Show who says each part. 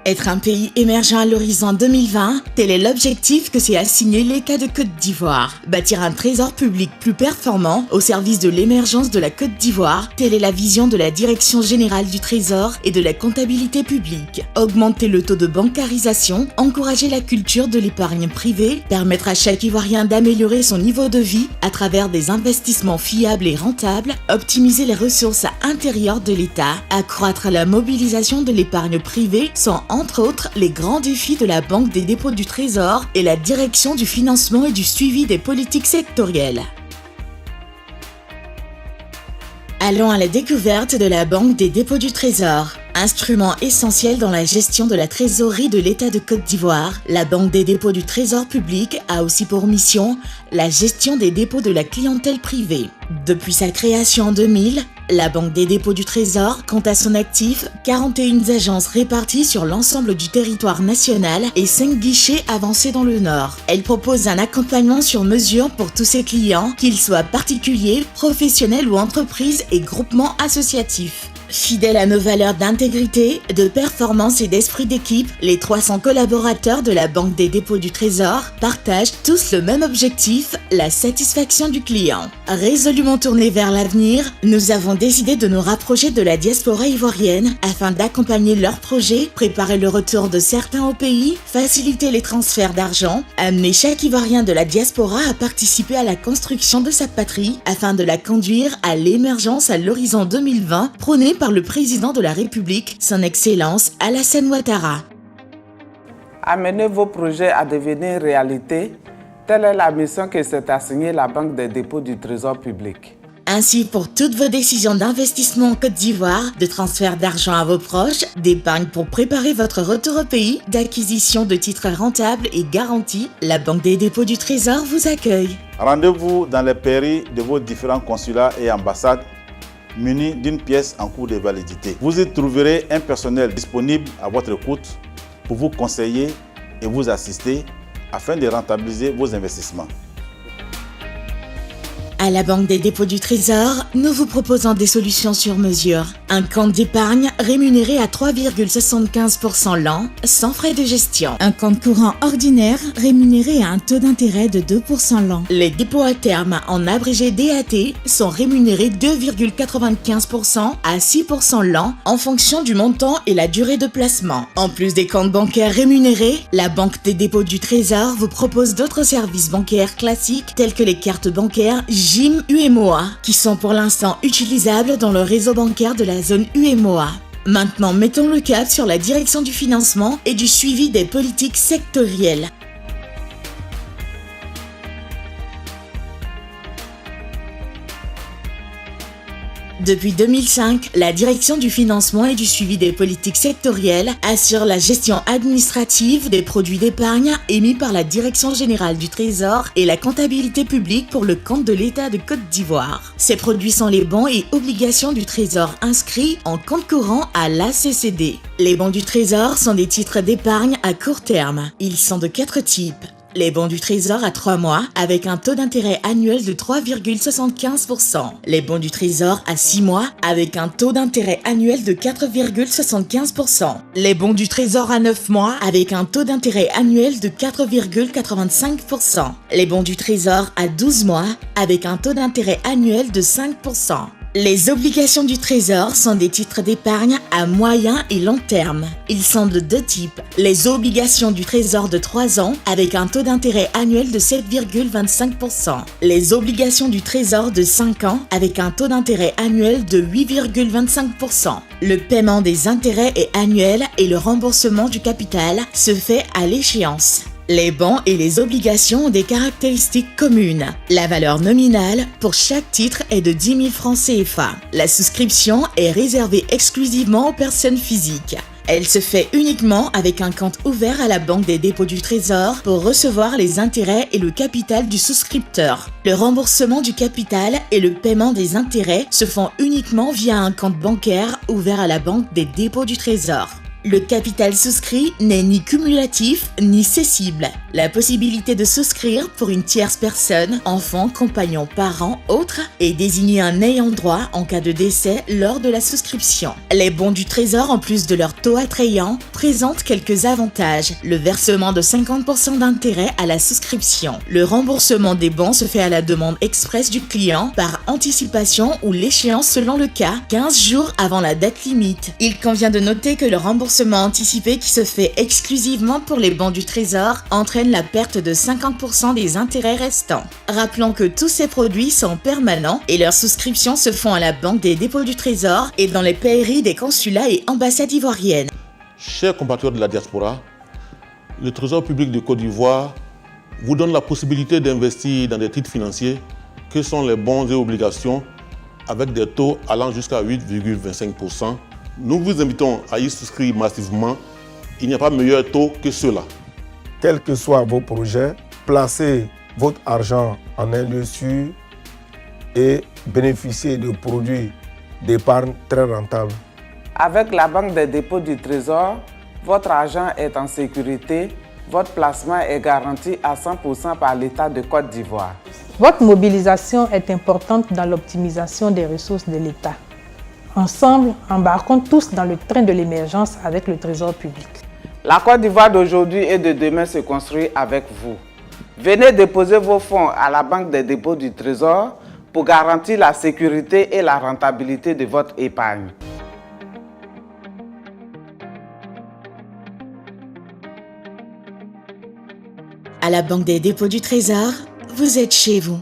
Speaker 1: Être un pays émergent à l'horizon 2020, tel est l'objectif que s'est assigné l'État de Côte d'Ivoire. Bâtir un trésor public plus performant au service de l'émergence de la Côte d'Ivoire, telle est la vision de la Direction générale du Trésor et de la comptabilité publique. Augmenter le taux de bancarisation, encourager la culture de l'épargne privée, permettre à chaque Ivoirien d'améliorer son niveau de vie à travers des investissements fiables et rentables, optimiser les ressources intérieures de l'État, accroître la mobilisation de l'épargne privée sont entre autres les grands défis de la Banque des dépôts du Trésor et la Direction du financement et du suivi des politiques sectorielles. Allons à la découverte de la Banque des dépôts du Trésor. Instrument essentiel dans la gestion de la trésorerie de l'État de Côte d'Ivoire, la Banque des dépôts du Trésor public a aussi pour mission la gestion des dépôts de la clientèle privée. Depuis sa création en 2000, la Banque des dépôts du Trésor compte à son actif 41 agences réparties sur l'ensemble du territoire national et 5 guichets avancés dans le Nord. Elle propose un accompagnement sur mesure pour tous ses clients, qu'ils soient particuliers, professionnels ou entreprises et groupements associatifs. Fidèles à nos valeurs d'intégrité, de performance et d'esprit d'équipe, les 300 collaborateurs de la Banque des dépôts du Trésor partagent tous le même objectif, la satisfaction du client. Résolument tournés vers l'avenir, nous avons décidé de nous rapprocher de la diaspora ivoirienne afin d'accompagner leurs projets, préparer le retour de certains au pays, faciliter les transferts d'argent, amener chaque Ivoirien de la diaspora à participer à la construction de sa patrie afin de la conduire à l'émergence à l'horizon 2020 prônée par le président de la République, son Excellence Alassane Ouattara.
Speaker 2: Amenez vos projets à devenir réalité, telle est la mission que s'est assignée la Banque des dépôts du Trésor public.
Speaker 1: Ainsi, pour toutes vos décisions d'investissement en Côte d'Ivoire, de transfert d'argent à vos proches, d'épargne pour préparer votre retour au pays, d'acquisition de titres rentables et garantis, la Banque des dépôts du Trésor vous accueille.
Speaker 3: Rendez-vous dans les pairies de vos différents consulats et ambassades muni d'une pièce en cours de validité. Vous y trouverez un personnel disponible à votre écoute pour vous conseiller et vous assister afin de rentabiliser vos investissements.
Speaker 1: À la Banque des dépôts du Trésor, nous vous proposons des solutions sur mesure. Un compte d'épargne rémunéré à 3,75% l'an, sans frais de gestion. Un compte courant ordinaire rémunéré à un taux d'intérêt de 2% l'an. Les dépôts à terme, en abrégé DAT, sont rémunérés 2,95% à 6% l'an en fonction du montant et la durée de placement. En plus des comptes bancaires rémunérés, la Banque des dépôts du Trésor vous propose d'autres services bancaires classiques tels que les cartes bancaires GIM UEMOA, qui sont pour l'instant utilisables dans le réseau bancaire de la zone UEMOA. Maintenant, mettons le cap sur la direction du financement et du suivi des politiques sectorielles. Depuis 2005, la Direction du financement et du suivi des politiques sectorielles assure la gestion administrative des produits d'épargne émis par la Direction générale du Trésor et la comptabilité publique pour le compte de l'État de Côte d'Ivoire. Ces produits sont les bons et obligations du Trésor inscrits en compte courant à l'ACCD. Les bons du Trésor sont des titres d'épargne à court terme. Ils sont de 4 types. Les bons du Trésor à 3 mois avec un taux d'intérêt annuel de 3,75%. Les bons du Trésor à 6 mois avec un taux d'intérêt annuel de 4,75%. Les bons du Trésor à 9 mois avec un taux d'intérêt annuel de 4,85%. Les bons du Trésor à 12 mois avec un taux d'intérêt annuel de 5%. Les obligations du Trésor sont des titres d'épargne à moyen et long terme. Ils sont de 2 types. Les obligations du Trésor de 3 ans avec un taux d'intérêt annuel de 7,25%. Les obligations du Trésor de 5 ans avec un taux d'intérêt annuel de 8,25%. Le paiement des intérêts est annuel et le remboursement du capital se fait à l'échéance. Les bons et les obligations ont des caractéristiques communes. La valeur nominale pour chaque titre est de 10 000 francs CFA. La souscription est réservée exclusivement aux personnes physiques. Elle se fait uniquement avec un compte ouvert à la Banque des dépôts du Trésor pour recevoir les intérêts et le capital du souscripteur. Le remboursement du capital et le paiement des intérêts se font uniquement via un compte bancaire ouvert à la Banque des dépôts du Trésor. Le capital souscrit n'est ni cumulatif ni cessible. La possibilité de souscrire pour une tierce personne, enfant, compagnon, parent, autre, est désigner un ayant droit en cas de décès lors de la souscription. Les bons du Trésor, en plus de leur taux attrayant, présentent quelques avantages. Le versement de 50% d'intérêt à la souscription. Le remboursement des bons se fait à la demande express du client par anticipation ou l'échéance selon le cas, 15 jours avant la date limite. Il convient de noter que le remboursement anticipé qui se fait exclusivement pour les bons du Trésor entraîne la perte de 50% des intérêts restants. Rappelons que tous ces produits sont permanents et leurs souscriptions se font à la Banque des dépôts du Trésor et dans les PRI des consulats et ambassades ivoiriennes.
Speaker 4: Chers compatriotes de la diaspora, le Trésor public de Côte d'Ivoire vous donne la possibilité d'investir dans des titres financiers que sont les bons et obligations avec des taux allant jusqu'à 8,25%. Nous vous invitons à y souscrire massivement. Il n'y a pas meilleur taux que cela.
Speaker 5: Quels que soient vos projets, placez votre argent en un lieu sûr et bénéficiez de produits d'épargne très rentables.
Speaker 2: Avec la Banque des dépôts du Trésor, votre argent est en sécurité, votre placement est garanti à 100% par l'État de Côte d'Ivoire.
Speaker 6: Votre mobilisation est importante dans l'optimisation des ressources de l'État. Ensemble, embarquons tous dans le train de l'émergence avec le Trésor public.
Speaker 2: La Côte d'Ivoire d'aujourd'hui et de demain se construit avec vous. Venez déposer vos fonds à la Banque des dépôts du Trésor pour garantir la sécurité et la rentabilité de votre épargne.
Speaker 1: À la Banque des dépôts du Trésor, vous êtes chez vous.